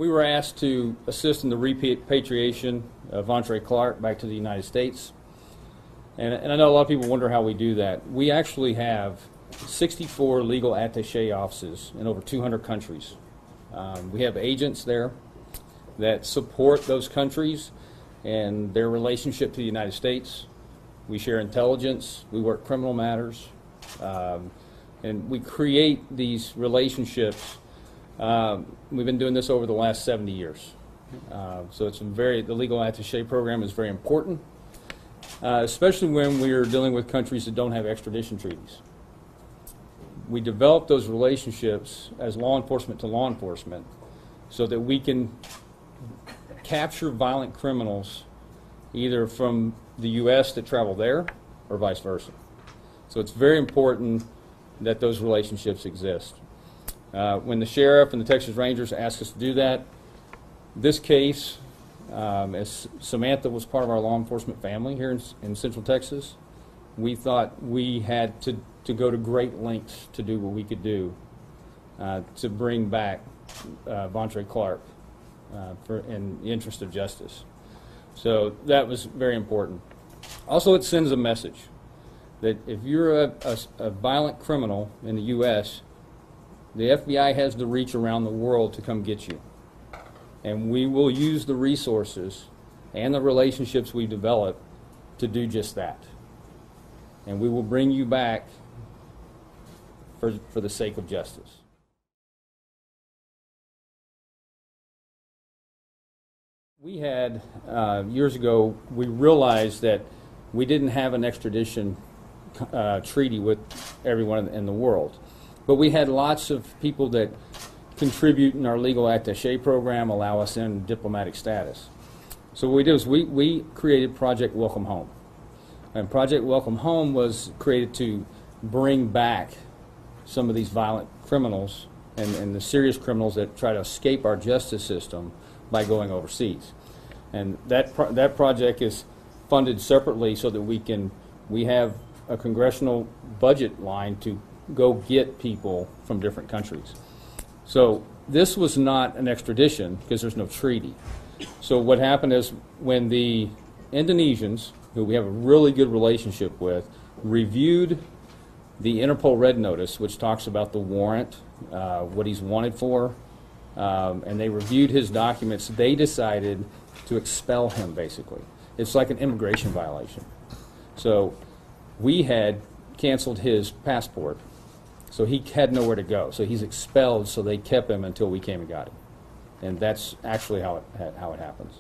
We were asked to assist in the repatriation of VonTrey Clark back to the United States. And I know a lot of people wonder how we do that. We actually have 64 legal attaché offices in over 200 countries. We have agents there that support those countries and their relationship to the United States. We share intelligence, we work criminal matters, and we create these relationships. We've been doing this over the last 70 years. So the legal attaché program is very important, especially when we're dealing with countries that don't have extradition treaties. We develop those relationships as law enforcement to law enforcement so that we can capture violent criminals either from the U.S. that travel there or vice versa. So it's very important that those relationships exist. When the sheriff and the Texas Rangers asked us to do that, this case, as Samantha was part of our law enforcement family here in Central Texas, we thought we had to go to great lengths to do what we could do to bring back VonTrey Clark in the interest of justice. So that was very important. Also, it sends a message that if you're a violent criminal in the U.S., the FBI has the reach around the world to come get you. And we will use the resources and the relationships we develop to do just that. And we will bring you back for the sake of justice. We had, years ago, we realized that we didn't have an extradition treaty with everyone in the world. But we had lots of people that contribute in our legal attaché program, allow us in diplomatic status. So what we did is we created Project Welcome Home. And Project Welcome Home was created to bring back some of these violent criminals and the serious criminals that try to escape our justice system by going overseas. And that project is funded separately so that we have a congressional budget line to go get people from different countries. So this was not an extradition because there's no treaty. So what happened is when the Indonesians, who we have a really good relationship with, reviewed the Interpol Red Notice, which talks about the warrant, what he's wanted for, and they reviewed his documents, they decided to expel him, basically. It's like an immigration violation. So we had canceled his passport, so he had nowhere to go. So he's expelled, so they kept him until we came and got him. And that's actually how it happens.